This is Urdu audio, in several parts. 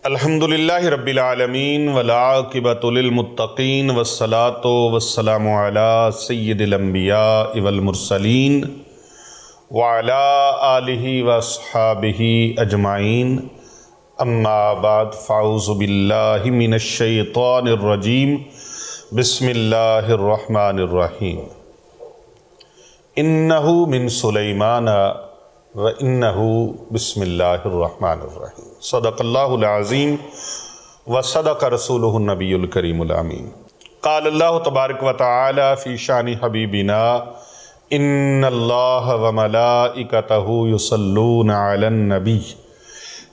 الحمدللہ رب العالمین والعاقبۃ للمتقین والصلاۃ والسلام علی سید الانبیاء والمرسلین وعلی آلہ واصحابہ اجمعین اما بعد فاعوذ باللہ من الشیطان الرجیم بسم اللہ الرحمن الرحیم انہ من سلیمان وَإِنَّهُ بسم اللہ الرحمن الرحیم صدق اللہ العظیم وصدق رسولہ النبی الکریم الامین قال اللہ تبارک وتعالی فی شان حبیبنا ان اللہ وملائکتہ یصلون علی النبی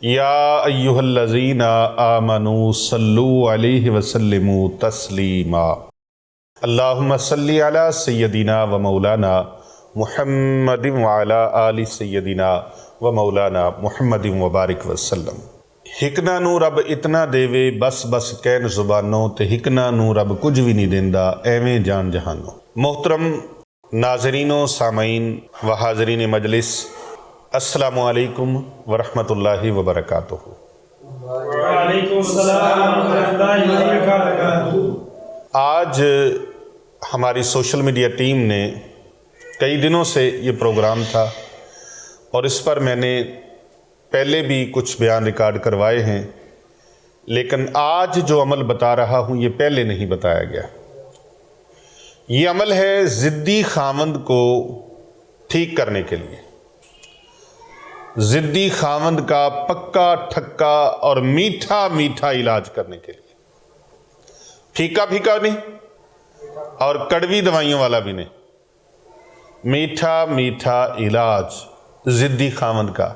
یا ایہا الذین آمنوا صلوا علیہ وسلموا تسلیما اللہم صلی علی سیدنا و مولانا محمد وعلی آل سیدنا و مولانا محمد وبارک وسلم ہکنا نو رب اتنا دیوے بس بس کہن زبانوں تے ہکنا نو رب کچھ بھی نہیں دیندہ ایویں جان جہانوں۔ محترم ناظرین و سامعین و حاضرین مجلس، السلام علیکم ورحمۃ اللہ وبرکاتہ۔ وعلیکم السلام ورحمۃ اللہ وبرکاتہ۔ آج ہماری سوشل میڈیا ٹیم نے کئی دنوں سے یہ پروگرام تھا اور اس پر میں نے پہلے بھی کچھ بیان ریکارڈ کروائے ہیں، لیکن آج جو عمل بتا رہا ہوں یہ پہلے نہیں بتایا گیا۔ یہ عمل ہے ضدی خاوند کو ٹھیک کرنے کے لیے، ضدی خاوند کا پکا ٹھکا اور میٹھا میٹھا علاج کرنے کے لیے۔ پھیکا پھیکا نہیں اور کڑوی دوائیوں والا بھی نہیں، میٹھا میٹھا علاج ضدی خاوند کا،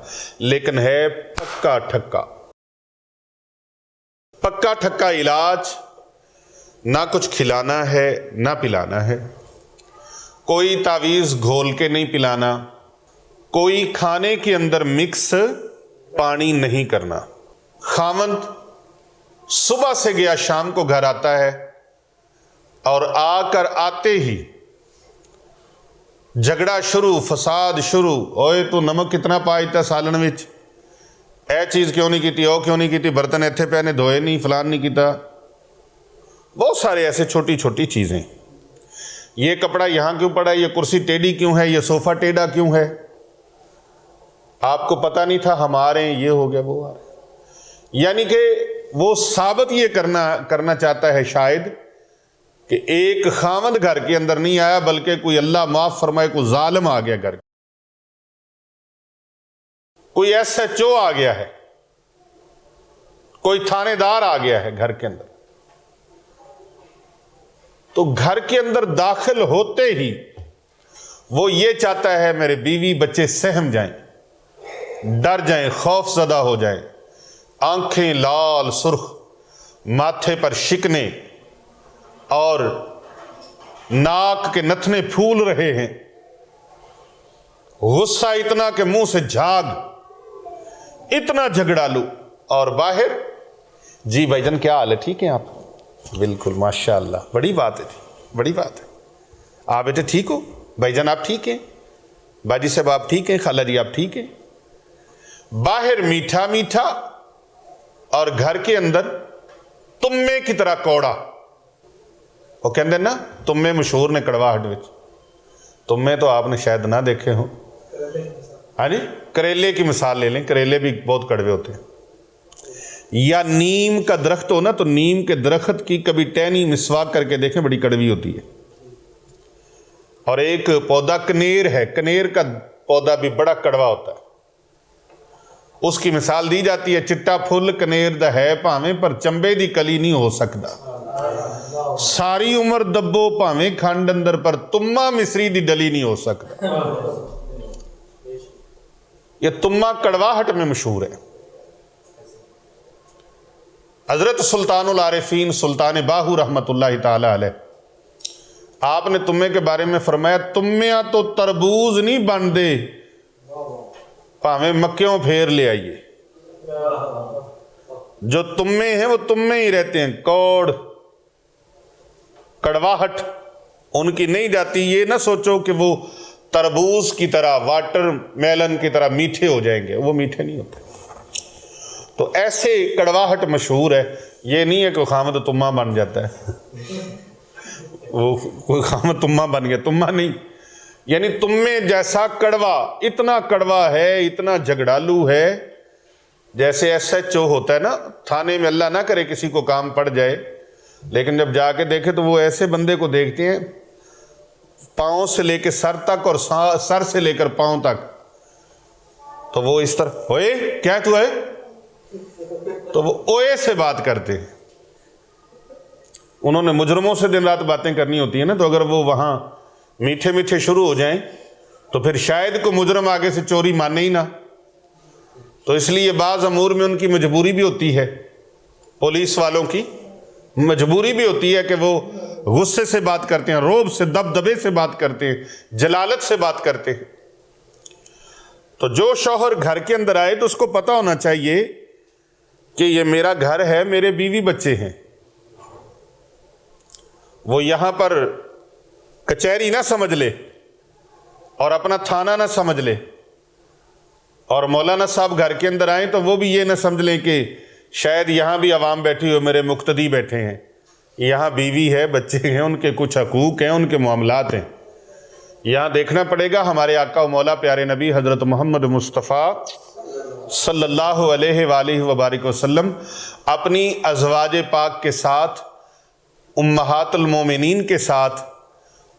لیکن ہے پکا ٹھکا۔ پکا ٹھکا علاج، نہ کچھ کھلانا ہے نہ پلانا ہے، کوئی تعویذ گھول کے نہیں پلانا، کوئی کھانے کے اندر مکس پانی نہیں کرنا۔ خاوند صبح سے گیا شام کو گھر آتا ہے اور آ کر آتے ہی جھگڑا شروع، فساد شروع، اوئے تو نمک کتنا پائی تا سالن وچ، اے چیز کیوں نہیں کیتی، او کیوں نہیں کیتی، برتن ایتھے پہ نے دھوئے نہیں، فلان نہیں کیتا، بہت سارے ایسے چھوٹی چھوٹی چیزیں۔ یہ کپڑا یہاں کیوں پڑا ہے، یہ کرسی ٹیڑھی کیوں ہے، یہ صوفہ ٹیڑھا کیوں ہے، آپ کو پتہ نہیں تھا، ہم آ رہے ہیں، یہ ہو گیا وہ آ رہے ہیں۔ یعنی کہ وہ ثابت یہ کرنا چاہتا ہے شاید کہ ایک خاوند گھر کے اندر نہیں آیا، بلکہ کوئی اللہ معاف فرمائے کوئی ظالم آ گیا گھر، کوئی ایس ایچ او آ گیا ہے، کوئی تھانے دار آ گیا ہے گھر کے اندر۔ تو گھر کے اندر داخل ہوتے ہی وہ یہ چاہتا ہے میرے بیوی بچے سہم جائیں، ڈر جائیں، خوف زدہ ہو جائیں، آنکھیں لال سرخ، ماتھے پر شکنے اور ناک کے نتنے پھول رہے ہیں، غصہ اتنا کہ منہ سے جھاگ، اتنا جھگڑالو، اور باہر جی بھائی جان کیا حال ہے، ٹھیک ہیں آپ؟ بالکل ماشاءاللہ، بڑی بات ہے، بڑی بات ہے، آپ بیٹے ٹھیک ہو، بھائی جان آپ ٹھیک ہیں، باجی صاحب آپ ٹھیک ہیں، خالہ جی آپ ٹھیک ہیں۔ باہر میٹھا میٹھا اور گھر کے اندر تمے کی طرح کوڑا۔ وہ کہندے نا تمے مشہور نے کڑواہٹ وچ، تمے تو آپ نے شاید نہ دیکھے ہوں، ہاں جی، کریلے کی مثال لے لیں، کریلے بھی بہت کڑوے ہوتے ہیں۔ یا نیم کا درخت ہو نا، تو نیم کے درخت کی کبھی ٹہنی مسواک کر کے دیکھیں، بڑی کڑوی ہوتی ہے۔ اور ایک پودا کنیر ہے، کنیر کا پودا بھی بڑا کڑوا ہوتا ہے، اس کی مثال دی جاتی ہے، چٹا پھل کنیر دا ہے پاویں پر چمبے دی کلی نہیں ہو سکتا، ساری عمر دبو پاویں کھنڈ اندر پر تما مصری دی ڈلی نہیں ہو سکتا۔ یہ تما کڑواہٹ میں مشہور ہے۔ حضرت سلطان العارفین سلطان باہو رحمت اللہ تعالی علیہ، آپ نے تمے کے بارے میں فرمایا، تمیاں تو تربوز نہیں بن دے، پاویں مکیوں پھیر لے آئیے، جو تمے ہیں وہ تمے ہی رہتے ہیں، کوڑ کڑواہٹ ان کی نہیں جاتی۔ یہ نہ سوچو کہ وہ تربوز کی طرح، واٹر میلن کی طرح میٹھے ہو جائیں گے، وہ میٹھے نہیں ہوتے۔ تو ایسے کڑواہٹ مشہور ہے، یہ نہیں ہے کہ خامد تمہ بن جاتا ہے، وہ کوئی خامد تمہ بن گیا، تمہ نہیں، یعنی تم میں جیسا کڑوا، اتنا کڑوا ہے، اتنا جھگڑالو ہے، جیسے ایس ایچ او ہوتا ہے نا تھانے میں، اللہ نہ کرے کسی کو کام پڑ جائے، لیکن جب جا کے دیکھے تو وہ ایسے بندے کو دیکھتے ہیں پاؤں سے لے کے سر تک اور سر سے لے کر پاؤں تک، تو وہ اس طرح ہوئے کیا تو ہے، تو وہ اوئے سے بات کرتے ہیں۔ انہوں نے مجرموں سے دن رات باتیں کرنی ہوتی ہیں نا، تو اگر وہ وہاں میٹھے میٹھے شروع ہو جائیں تو پھر شاید کو مجرم آگے سے چوری مانے ہی نہ، تو اس لیے بعض امور میں ان کی مجبوری بھی ہوتی ہے، پولیس والوں کی مجبوری بھی ہوتی ہے کہ وہ غصے سے بات کرتے ہیں، روب سے، دبدبے سے بات کرتے ہیں، جلالت سے بات کرتے ہیں۔ تو جو شوہر گھر کے اندر آئے تو اس کو پتہ ہونا چاہیے کہ یہ میرا گھر ہے، میرے بیوی بچے ہیں، وہ یہاں پر کچہری نہ سمجھ لے اور اپنا تھانہ نہ سمجھ لے، اور مولانا صاحب گھر کے اندر آئیں تو وہ بھی یہ نہ سمجھ لیں کہ شاید یہاں بھی عوام بیٹھی ہو، میرے مقتدی بیٹھے ہیں، یہاں بیوی ہے، بچے ہیں، ان کے کچھ حقوق ہیں، ان کے معاملات ہیں۔ یہاں دیکھنا پڑے گا ہمارے آقا و مولا پیارے نبی حضرت محمد مصطفیٰ صلی اللہ علیہ وآلہ وبارک وسلم اپنی ازواج پاک کے ساتھ، امہات المومنین کے ساتھ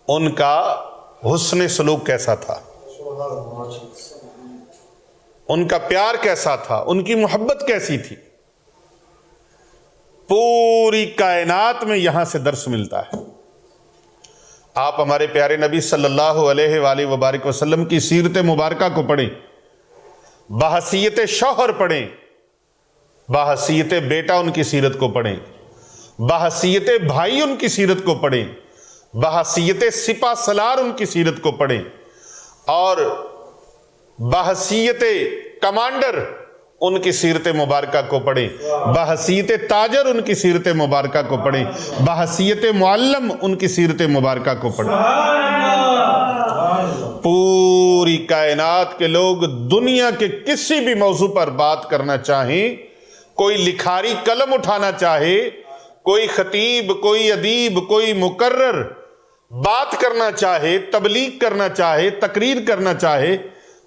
ان کا حسن سلوک کیسا تھا، ان کا پیار کیسا تھا، ان کی محبت کیسی تھی، پوری کائنات میں یہاں سے درس ملتا ہے۔ آپ ہمارے پیارے نبی صلی اللہ علیہ وآلہ وبارک وسلم کی سیرت مبارکہ کو پڑھیں، بحیثیت شوہر پڑھیں، بحیثیت بیٹا ان کی سیرت کو پڑھیں، بحیثیت بھائی ان کی سیرت کو پڑھیں، بحیثیت سپہ سالار ان کی سیرت کو پڑھیں، اور بحیثیت کمانڈر ان کی سیرت مبارکہ کو پڑھیں، بحیثیت تاجر ان کی سیرت مبارکہ کو پڑھیں، بحیثیت معلم ان کی سیرت مبارکہ کو پڑھیں۔ پوری کائنات کے لوگ دنیا کے کسی بھی موضوع پر بات کرنا چاہیں، کوئی لکھاری قلم اٹھانا چاہے، کوئی خطیب، کوئی ادیب، کوئی مقرر بات کرنا چاہے، تبلیغ کرنا چاہے، تقریر کرنا چاہے،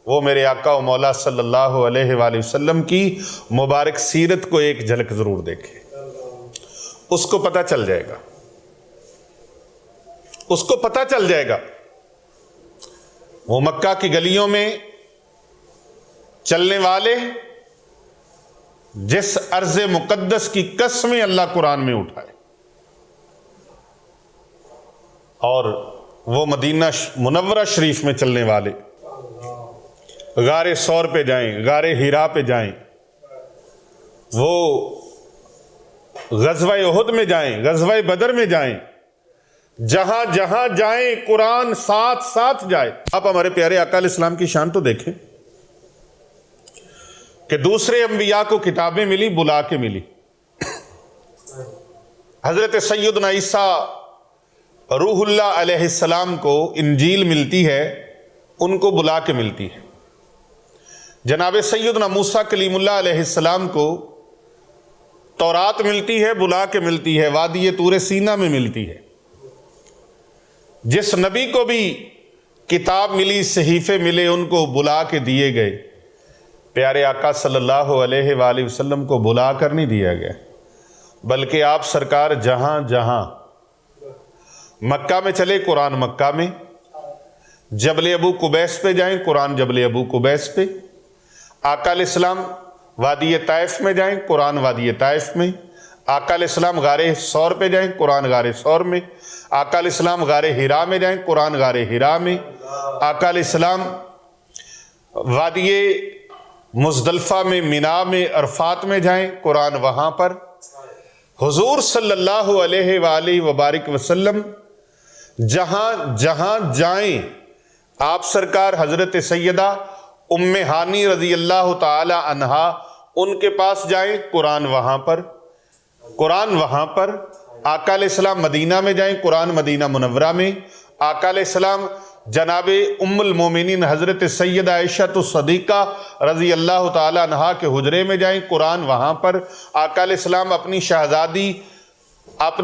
وہ میرے آقا و مولا صلی اللہ علیہ وآلہ وسلم کی مبارک سیرت کو ایک جھلک ضرور دیکھے، اس کو پتہ چل جائے گا، اس کو پتہ چل جائے گا۔ وہ مکہ کی گلیوں میں چلنے والے جس ارض مقدس کی قسمیں اللہ قرآن میں اٹھائے، اور وہ مدینہ منورہ شریف میں چلنے والے غار ثور پہ جائیں، غار ہیرا پہ جائیں، وہ غزوہ احد میں جائیں، غزوہ بدر میں جائیں، جہاں جہاں جائیں قرآن ساتھ ساتھ جائے۔ آپ ہمارے پیارے آقا علیہ السلام کی شان تو دیکھیں کہ دوسرے انبیاء کو کتابیں ملی، بلا کے ملی۔ حضرت سیدنا عیسیٰ روح اللہ علیہ السلام کو انجیل ملتی ہے، ان کو بلا کے ملتی ہے۔ جناب سیدنا موسیٰ کلیم اللہ علیہ السلام کو تورات ملتی ہے، بلا کے ملتی ہے، وادی طور سینا میں ملتی ہے۔ جس نبی کو بھی کتاب ملی، صحیفے ملے، ان کو بلا کے دیے گئے۔ پیارے آقا صلی اللہ علیہ وآلہ وسلم کو بلا کر نہیں دیا گیا، بلکہ آپ سرکار جہاں جہاں مکہ میں چلے قرآن مکہ میں، جبل ابو قبیس پہ جائیں قرآن جبل ابو قبیس پہ، آقا علیہ السلام وادی طائف میں جائیں قرآن وادی طائف میں، آقا علیہ السلام غار ثور پہ جائیں قرآن غار ثور میں، آقا علیہ السلام غار ہیرا میں جائیں قرآن غار ہیرا میں، آقا علیہ السلام وادی مزدلفہ میں، مینا میں، عرفات میں جائیں قرآن وہاں پر۔ حضور صلی اللہ علیہ وآلہ وبارک وسلم جہاں جہاں جائیں، آپ سرکار حضرت سیدہ ام ہانی رضی اللہ تعالی عنہا ان کے پاس جائیں قرآن وہاں پر، قرآن وہاں پر۔ آقا علیہ السلام مدینہ میں جائیں قرآن مدینہ منورہ میں، آقا علیہ السلام جناب ام المومنین حضرت سیدہ عائشہ الصدیقہ رضی اللہ تعالی عنہا کے حجرے میں جائیں، قرآن وہاں پر، آقا علیہ السلام اپنی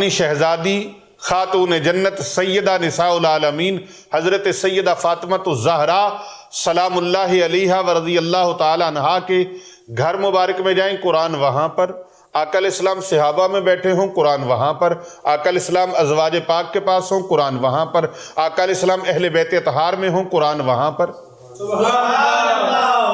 شہزادی خاتون جنت سیدہ نساء العالمین حضرت سیدہ فاطمہ الزہرا سلام اللہ علیہا و رضی اللہ تعالی عنہا کے گھر مبارک میں جائیں، قرآن وہاں پر، آقا علیہ السلام صحابہ میں بیٹھے ہوں، قرآن وہاں پر، آقا علیہ السلام ازواج پاک کے پاس ہوں، قرآن وہاں پر، آقا علیہ السلام اہل بیت اطہار میں ہوں، قرآن وہاں پر،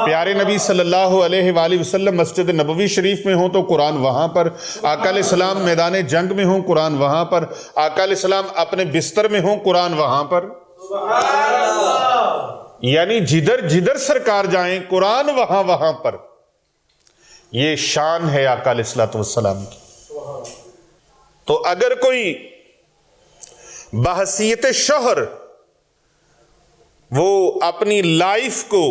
پیارے نبی صلی اللہ علیہ وآلہ وسلم مسجد نبوی شریف میں ہوں تو قرآن وہاں پر، آقا علیہ السلام میدان جنگ میں ہوں، قرآن وہاں پر، آقا علیہ السلام اپنے بستر میں ہوں، قرآن وہاں پر، یعنی جدھر جدھر سرکار جائیں قرآن وہاں وہاں پر۔ یہ شان ہے آقا علیہ السلام کی۔ تو اگر کوئی بحیثیت شوہر وہ اپنی لائف کو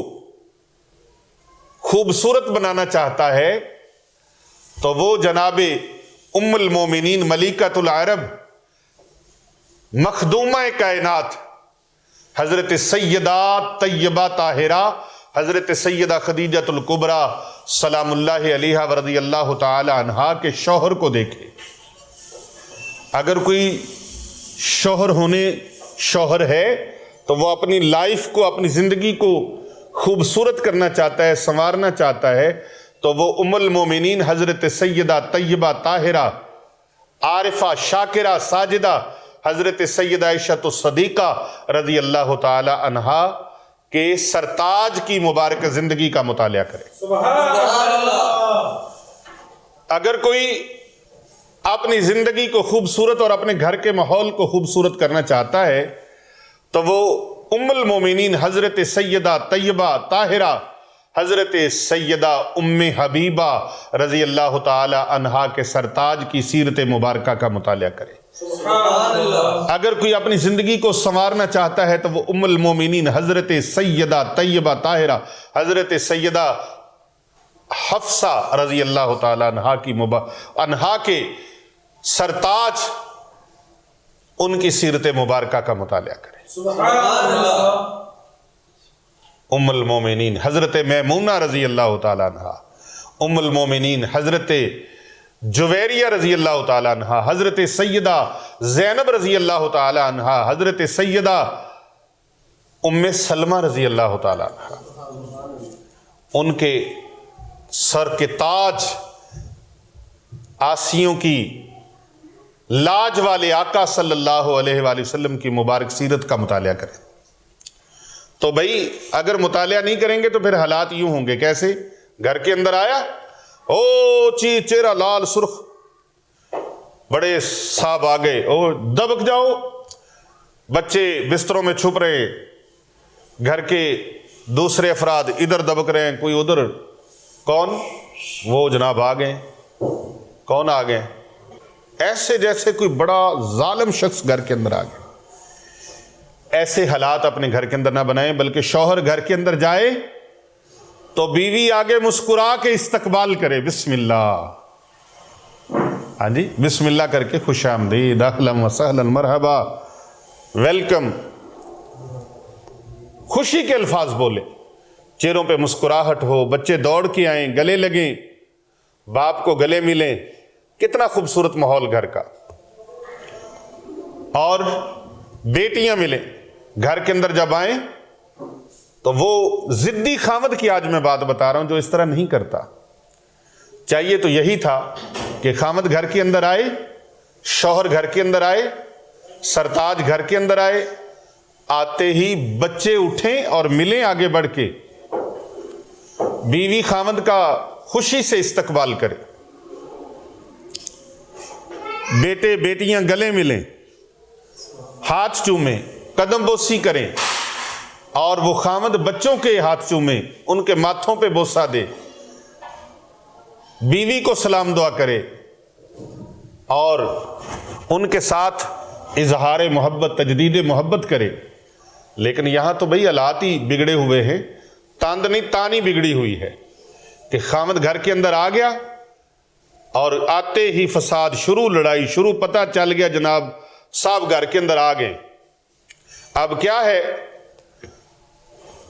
خوبصورت بنانا چاہتا ہے تو وہ جناب ام المومنین ملکۃ العرب مخدومہ کائنات حضرت سیدہ طیبہ طاہرہ حضرت سیدہ خدیجہ الکبریٰ سلام اللہ علیہا و رضی اللہ تعالی عنہا کے شوہر کو دیکھے۔ اگر کوئی شوہر ہے تو وہ اپنی لائف کو، اپنی زندگی کو خوبصورت کرنا چاہتا ہے، سنوارنا چاہتا ہے، تو وہ ام المومنین حضرت سیدہ طیبہ طاہرہ عارفہ شاکرہ ساجدہ حضرت سیدہ عائشہ الصدیقہ رضی اللہ تعالی عنہا کے سرتاج کی مبارک زندگی کا مطالعہ کرے۔ سبحان اللہ۔ اگر کوئی اپنی زندگی کو خوبصورت اور اپنے گھر کے ماحول کو خوبصورت کرنا چاہتا ہے تو وہ ام المومنین حضرت سیدہ طیبہ طاہرہ حضرت سیدہ ام حبیبہ رضی اللہ تعالی عنہا کے سرتاج کی سیرت مبارکہ کا مطالعہ کرے۔ سبحان اللہ۔ اگر کوئی اپنی زندگی کو سنوارنا چاہتا ہے تو وہ ام المومنین حضرت سیدہ طیبہ طاہرہ حضرت سیدہ حفصہ رضی اللہ تعالی عنہا کے سرتاج ان کی سیرت مبارکہ کا مطالعہ کرے۔ سبحان اللہ۔ ام المومنین حضرت میمونہ رضی اللہ تعالی عنہا، ام المومنین حضرت جویریہ رضی اللہ تعالی عنہا، حضرت سیدہ زینب رضی اللہ تعالی عنہا، حضرت سیدہ ام سلمہ رضی اللہ تعالی عنہا، ان کے سر کے تاج آسیوں کی لاج والے آقا صلی اللہ علیہ وآلہ وسلم کی مبارک سیرت کا مطالعہ کریں۔ تو بھئی اگر مطالعہ نہیں کریں گے تو پھر حالات یوں ہوں گے، کیسے؟ گھر کے اندر آیا، چہرہ لال سرخ، بڑے صاحب آ گئے، دبک جاؤ، بچے بستروں میں چھپ رہے ہیں، گھر کے دوسرے افراد ادھر دبک رہے ہیں، کوئی ادھر، کون؟ وہ جناب آ گئے۔ کون آ گئے؟ ایسے جیسے کوئی بڑا ظالم شخص گھر کے اندر آ گیا۔ ایسے حالات اپنے گھر کے اندر نہ بنائیں، بلکہ شوہر گھر کے اندر جائے تو بیوی آگے مسکرا کے استقبال کرے، بسم اللہ، ہاں جی، بسم اللہ کر کے خوش آمدید، اہلا و سہلا، مرحبا، ویلکم، خوشی کے الفاظ بولے، چہروں پہ مسکراہٹ ہو، بچے دوڑ کے آئیں، گلے لگیں، باپ کو گلے ملیں، کتنا خوبصورت ماحول گھر کا۔ اور بیٹیاں ملیں گھر کے اندر جب آئیں تو وہ ضدی خامد کی آج میں بات بتا رہا ہوں جو اس طرح نہیں کرتا۔ چاہیے تو یہی تھا کہ خامد گھر کے اندر آئے، شوہر گھر کے اندر آئے، سرتاج گھر کے اندر آئے، آتے ہی بچے اٹھیں اور ملیں آگے بڑھ کے، بیوی خامد کا خوشی سے استقبال کرے، بیٹے بیٹیاں گلے ملیں، ہاتھ چومیں، قدم بوسی کریں، اور وہ خامد بچوں کے ہاتھ چومیں، ان کے ماتھوں پہ بوسہ دے، بیوی کو سلام دعا کرے اور ان کے ساتھ اظہار محبت، تجدید محبت کرے۔ لیکن یہاں تو بھئی حالات ہی بگڑے ہوئے ہیں، تاندنی تانی بگڑی ہوئی ہے کہ خامد گھر کے اندر آ گیا اور آتے ہی فساد شروع، لڑائی شروع، پتہ چل گیا جناب صاحب گھر کے اندر آ گئے۔ اب کیا ہے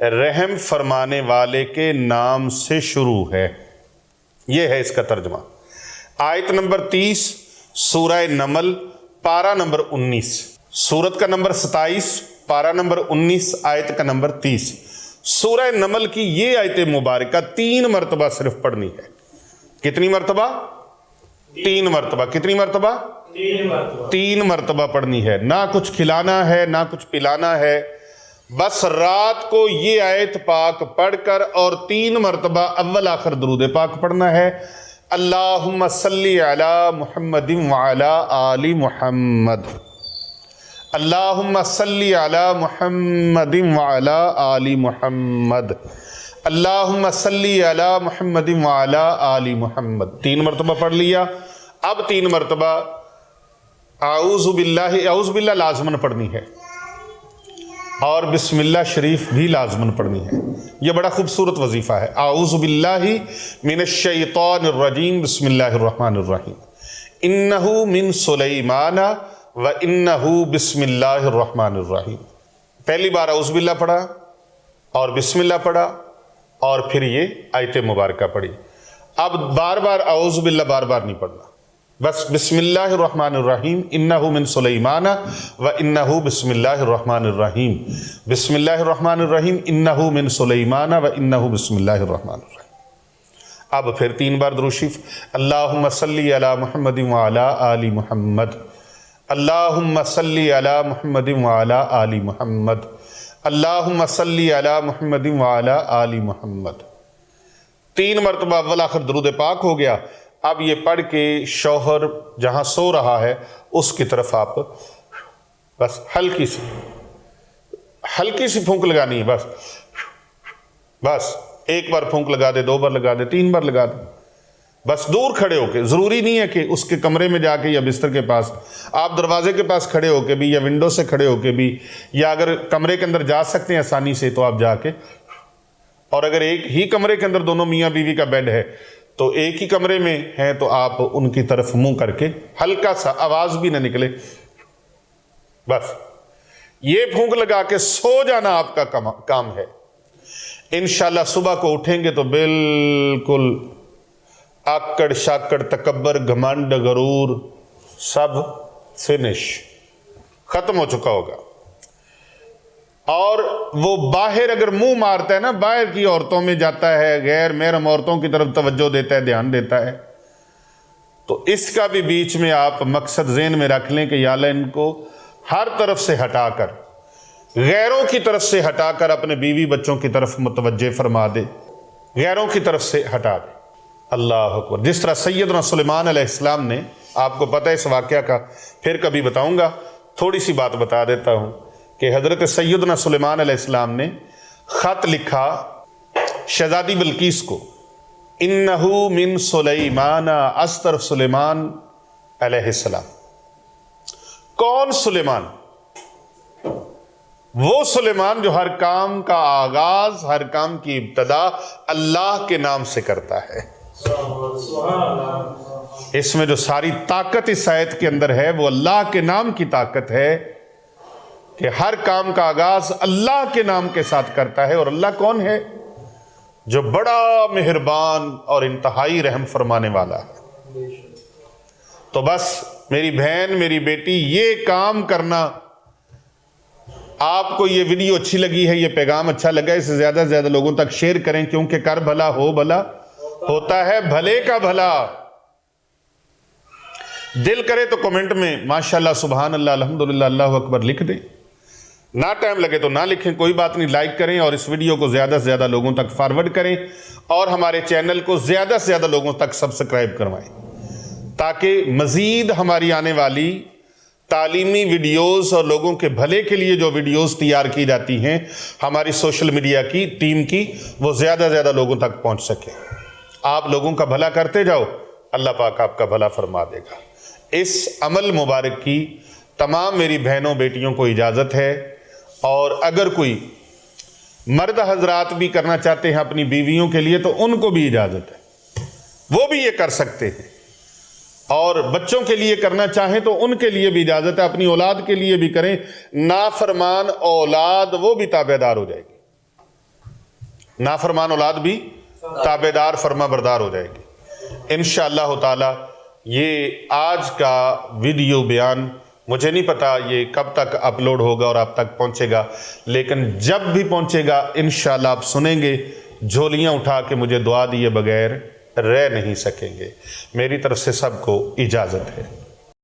رحم فرمانے والے کے نام سے شروع ہے۔ یہ ہے اس کا ترجمہ۔ آیت نمبر 30 سورہ نمل پارہ نمبر 19، سورت کا نمبر 27 پارہ نمبر 19 آیت کا نمبر 30۔ سورہ نمل کی یہ آیت مبارکہ 3 مرتبہ صرف پڑھنی ہے۔ کتنی مرتبہ؟ 3 مرتبہ۔ کتنی مرتبہ؟ 3 مرتبہ پڑھنی ہے۔ نہ کچھ کھلانا ہے نہ کچھ پلانا ہے، بس رات کو یہ آیت پاک پڑھ کر اور 3 مرتبہ اول آخر درود پاک پڑھنا ہے۔ اللہم صلی علی محمد وعلی آل محمد، اللہم صلی علی محمد وعلی آل محمد، اللہم صلی علی محمد وعلی آل محمد۔ 3 مرتبہ پڑھ لیا۔ اب 3 مرتبہ اعوذ باللہ لازماً پڑھنی ہے، اور بسم اللہ شریف بھی لازماً پڑھنی ہے۔ یہ بڑا خوبصورت وظیفہ ہے۔ اعوذ باللہ من الشیطان الرجیم، بسم اللہ الرحمن الرحیم، انہ من سلیمان و انہ بسم اللہ الرحمن الرحیم۔ پہلی بار اعوذ باللہ پڑھا اور بسم اللہ پڑھا اور پھر یہ آیت مبارکہ پڑھی۔ اب بار بار اعوذ باللہ بار بار نہیں پڑھنا، بس بسم اللہ الرحمن الرحیم، انہ من سلیمان و انہ بسم اللہ الرحمن الرحیم، بسم اللہ الرحمن الرحیم، انہ من سلیمان و انہ بسم اللہ الرحمن الرحیم۔ اب پھر 3 بار درود شریف، اللہم صلی علی محمد وعلی آل محمد، اللہم صلی علی محمد وعلی آل محمد، اللہم صلی علی محمد وعلی آل محمد۔ 3 مرتبہ اول آخر درود پاک ہو گیا۔ اب یہ پڑھ کے شوہر جہاں سو رہا ہے اس کی طرف آپ بس ہلکی سی پھونک لگانی ہے، بس 1 بار پھونک لگا دے، 2 بار لگا دے، 3 بار لگا دے، بس دور کھڑے ہو کے۔ ضروری نہیں ہے کہ اس کے کمرے میں جا کے یا بستر کے پاس، آپ دروازے کے پاس کھڑے ہو کے بھی یا ونڈو سے کھڑے ہو کے بھی، یا اگر کمرے کے اندر جا سکتے ہیں آسانی سے تو آپ جا کے، اور اگر ایک ہی کمرے کے اندر دونوں میاں بیوی کا بیڈ ہے تو ایک ہی کمرے میں ہیں تو آپ ان کی طرف منہ کر کے ہلکا سا، آواز بھی نہ نکلے، بس یہ پھونک لگا کے سو جانا آپ کا کام ہے۔ انشاءاللہ صبح کو اٹھیں گے تو بالکل آکڑ شاکڑ تکبر گھمنڈ غرور سب فنش، ختم ہو چکا ہوگا۔ اور وہ باہر اگر منہ مارتا ہے نا، باہر کی عورتوں میں جاتا ہے، غیر محرم عورتوں کی طرف توجہ دیتا ہے، دھیان دیتا ہے، تو اس کا بھی بیچ میں آپ مقصد ذہن میں رکھ لیں کہ یا اللہ ان کو ہر طرف سے ہٹا کر، غیروں کی طرف سے ہٹا کر اپنے بیوی بچوں کی طرف متوجہ فرما دے، غیروں کی طرف سے ہٹا دے۔ اللہ اکبر۔ جس طرح سیدنا سلیمان علیہ السلام نے، آپ کو پتہ ہے اس واقعہ کا، پھر کبھی بتاؤں گا، تھوڑی سی بات بتا دیتا ہوں کہ حضرت سیدنا سلیمان علیہ السلام نے خط لکھا شہزادی بلقیس کو، انہ من سلیمان، از طرف سلیمان علیہ السلام۔ کون سلیمان؟ وہ سلیمان جو ہر کام کا آغاز، ہر کام کی ابتدا اللہ کے نام سے کرتا ہے۔ اس میں جو ساری طاقت اس آیت کے اندر ہے وہ اللہ کے نام کی طاقت ہے کہ ہر کام کا آغاز اللہ کے نام کے ساتھ کرتا ہے۔ اور اللہ کون ہے؟ جو بڑا مہربان اور انتہائی رحم فرمانے والا ہے۔ تو بس میری بہن، میری بیٹی، یہ کام کرنا۔ آپ کو یہ ویڈیو اچھی لگی ہے، یہ پیغام اچھا لگا، اسے زیادہ سے زیادہ لوگوں تک شیئر کریں، کیونکہ کر بھلا ہو بھلا ہوتا ہے، بھلے کا بھلا۔ دل کرے تو کمنٹ میں ماشاءاللہ، سبحان اللہ، الحمدللہ، اللہ اکبر لکھ دیں۔ نہ ٹائم لگے تو نہ لکھیں، کوئی بات نہیں، لائک کریں اور اس ویڈیو کو زیادہ سے زیادہ لوگوں تک فارورڈ کریں، اور ہمارے چینل کو زیادہ سے زیادہ لوگوں تک سبسکرائب کروائیں، تاکہ مزید ہماری آنے والی تعلیمی ویڈیوز اور لوگوں کے بھلے کے لیے جو ویڈیوز تیار کی جاتی ہیں ہماری سوشل میڈیا کی ٹیم کی، وہ زیادہ سے زیادہ لوگوں تک پہنچ سکے۔ آپ لوگوں کا بھلا کرتے جاؤ، اللہ پاک آپ کا بھلا فرما دے گا۔ اس عمل مبارک کی تمام میری بہنوں بیٹیوں کو اجازت ہے، اور اگر کوئی مرد حضرات بھی کرنا چاہتے ہیں اپنی بیویوں کے لیے تو ان کو بھی اجازت ہے، وہ بھی یہ کر سکتے ہیں، اور بچوں کے لیے کرنا چاہیں تو ان کے لیے بھی اجازت ہے، اپنی اولاد کے لیے بھی کریں، نافرمان اولاد وہ بھی تابع دار ہو جائے گی۔ نافرمان اولاد بھی تابعدار فرما بردار ہو جائے گی انشاءاللہ تعالی۔ یہ آج کا ویڈیو بیان مجھے نہیں پتا یہ کب تک اپلوڈ ہوگا اور آپ تک پہنچے گا، لیکن جب بھی پہنچے گا انشاءاللہ آپ سنیں گے، جھولیاں اٹھا کے مجھے دعا دیے بغیر رہ نہیں سکیں گے۔ میری طرف سے سب کو اجازت ہے۔